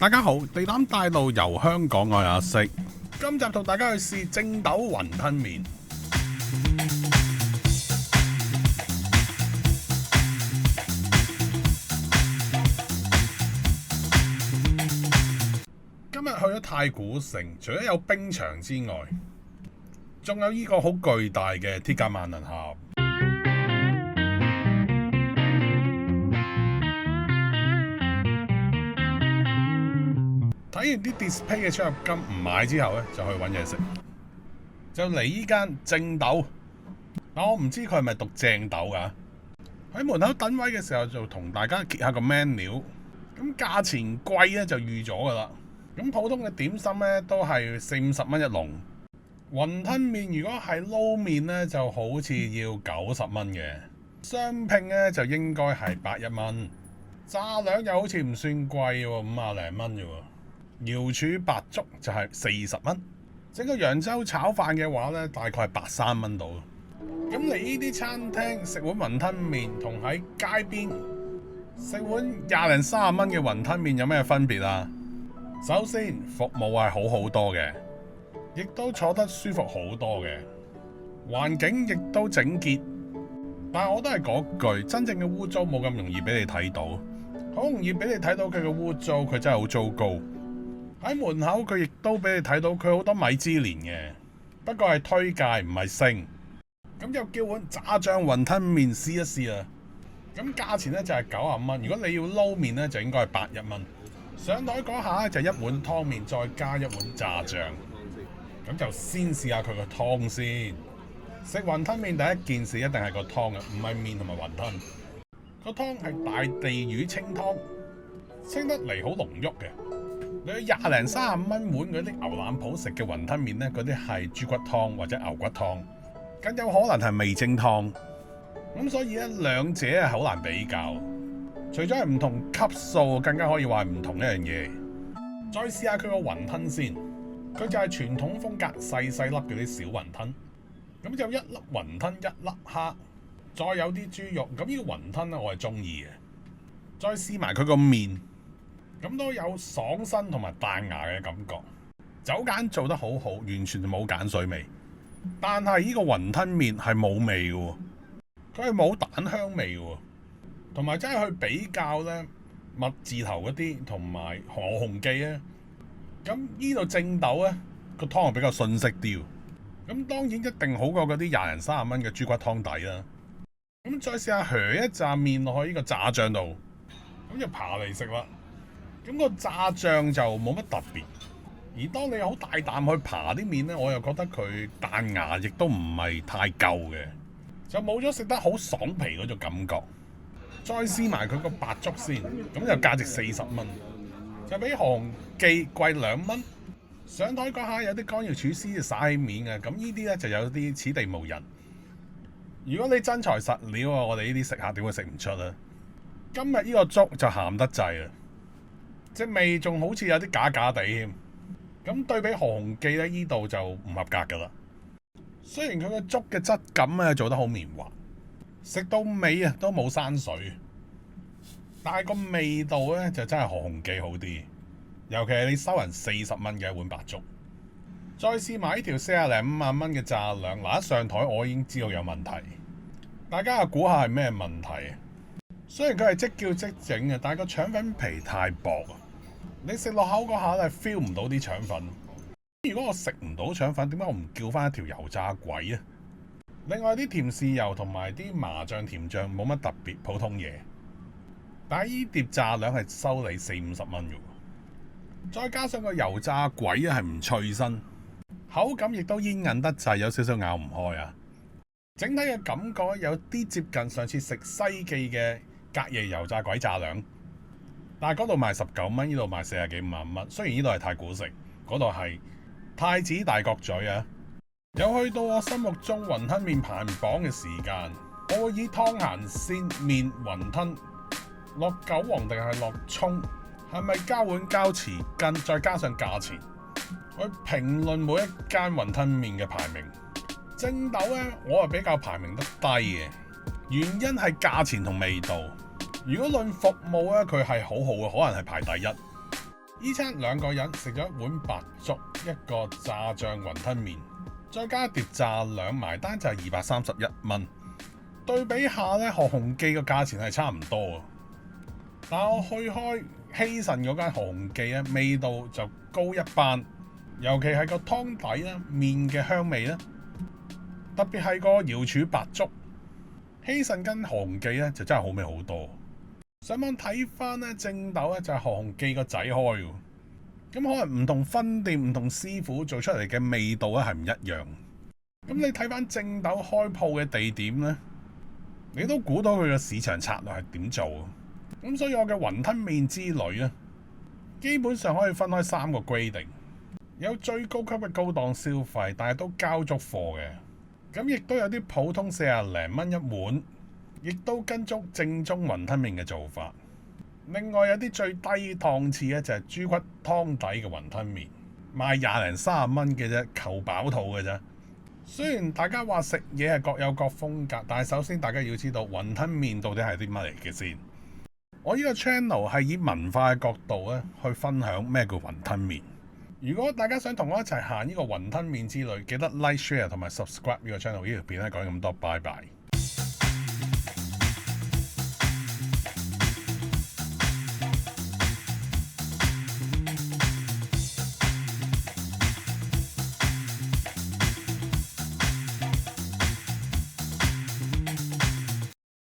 大家好，地膽帶路遊香港，我係阿色。今集同大家去試正斗雲吞麵。今日去咗太古城，除咗有冰場之外，仲有呢個好巨大嘅鐵甲萬能俠。睇完啲 display 嘅出入金唔買之後咧，就去揾嘢食，就嚟呢間正斗。但我唔知佢係咪讀正斗㗎。喺門口等位嘅時候就同大家揭下個 menu。咁價錢貴咧就預咗㗎啦。咁普通嘅點心咧都係40-50蚊一籠。雲吞麵如果係撈麵咧就好似要90蚊嘅。雙拼咧就應該係101蚊。炸兩又好似唔算貴喎，50零蚊啫喎。瑤柱白粥就係40蚊，整個揚州炒飯嘅話咧，大概係83蚊到。咁嚟呢啲餐廳食碗雲吞麵，同喺街邊食碗20-30蚊嘅雲吞麵有咩分別啊？首先服務係好多嘅，亦都坐得舒服好多嘅，環境亦都整潔。但係我都係嗰句，真正嘅污糟冇咁容易俾你睇到，好容易俾你睇到佢嘅污糟，佢真係好糟糕。喺門口佢亦都俾你睇到佢好多米芝蓮嘅，不過係推介唔係星。咁就叫碗炸醬雲吞麵試一試啦。咁價錢咧就係90蚊，如果你要撈麵咧就應該係81蚊。上台嗰下咧就一碗湯麵再加一碗炸醬。咁就先試下佢個湯先。食雲吞麵第一件事一定係個湯嘅，唔係麵同埋雲吞。個湯係大地魚清湯，清得嚟好濃郁嘅。你20-30蚊碗嗰啲牛腩鋪食嘅雲吞麵呢，嗰啲係豬骨湯或者牛骨湯，更有可能係味精湯。咁所以咧，兩者係好難比較。除咗係唔同級數，更加可以話係唔同一樣嘢。再試下佢個雲吞先，佢就係傳統風格細細粒嗰啲小雲吞。咁就一粒雲吞一粒蝦，再有啲豬肉。咁呢個雲吞咧，我係中意嘅。再試埋佢個麵。咁都有爽身同埋彈牙嘅感覺，酒鹼做得好好，完全冇鹼水味。但係呢個雲吞麵係冇味嘅，佢係冇蛋香味嘅，同埋真係去比較呢蜜字頭嗰啲同埋何鴻記咧。咁呢度正斗呢個湯係比較遜色啲，咁當然一定好過嗰啲20-30蚊嘅豬骨湯底啦。咁再試下餡一紮麵落去呢個炸醬度，咁就扒嚟食啦。咁個炸醬就冇乜特別，而當你好大啖去扒啲麵呢，我又覺得佢彈牙亦都唔係太夠嘅，就冇咗食得好爽皮嗰種感覺。再試埋佢個白粥先，咁就價值40蚊，就比何鴻記貴2蚊。上台嗰下有啲乾瑤廚師就灑起面嘅，咁呢啲呢就有啲此地無銀。如果你真材實料啊，我哋呢啲食客點會食唔出啊？今日呢個粥就鹹得滯啦。隻味仲好似有啲假假地添，咁對比何鴻記咧，呢度就唔合格噶啦。雖然佢個粥嘅質感咧做得好綿滑，食到尾啊都冇生水，但係個味道咧就真係何鴻記好啲。尤其係你收人40蚊嘅一碗白粥，再試埋呢條40-50蚊嘅炸兩，嗱一上台我已經知道有問題。大家估下係咩問題？雖然佢係即叫即整嘅，但係個腸粉皮太薄啊！你食落口嗰下咧 feel 唔到啲腸粉。如果我食唔到腸粉，點解我唔叫翻一條油炸鬼啊？另外啲甜豉油同埋啲麻醬甜醬冇乜特別，普通嘢。但係依碟炸兩係收你40-50蚊嘅，再加上個油炸鬼係唔脆身，口感亦都煙韌得滯，有少少咬唔開啊！整體嘅感覺有啲接近上次食西記嘅隔夜油炸鬼炸兩，但係嗰度賣19蚊，呢度賣40幾50蚊。雖然呢度係太古城，嗰度係太子大角咀啊。有去到我心目中雲吞麵排行榜嘅時間，我會以湯鹹鮮麵雲吞落韭黃定係落葱，係咪交碗交匙羹，再加上價錢去評論每一間雲吞麵嘅排名。正斗咧，我係比較排名得低嘅，原因係價錢同味道。如果論服務咧，佢係好好嘅，可能係排第一。依餐兩個人食咗一碗白粥，一個炸醬雲吞麵，再加一碟炸兩，埋單就係231蚊。對比下咧，何鴻記個價錢係差唔多啊。但我去開希慎嗰間何鴻記咧，味道就高一班，尤其係個湯底啦、麵嘅香味啦，特別係個瑤柱白粥。希慎跟何鴻記咧就真係好味好多。上網睇翻咧，正斗咧就係何鴻記個仔開嘅，咁可能唔同分店、唔同師傅做出嚟嘅味道咧係唔一樣。咁你睇翻正斗開鋪嘅地點咧，你都估到佢嘅市場策略係點做。咁所以我嘅雲吞麵之旅咧，基本上可以分開3個 grading，有最高級嘅高檔消費，但係都交足貨嘅。咁亦都有啲普通40零蚊一碗，亦都跟足正宗雲吞麵嘅做法。另外有啲最低檔次咧，就係豬骨湯底嘅雲吞麵，賣20零30蚊嘅啫，求飽肚嘅啫。雖然大家話食嘢係各有各風格，但係首先大家要知道雲吞麵到底係啲乜嚟嘅先。我呢個 channel 係以文化嘅角度咧去分享咩叫雲吞麵。如果大家想同我一齊行呢個雲吞麵之旅，記得 like、share 同埋 subscribe 呢個 channel。呢條片咧講咁多，拜拜。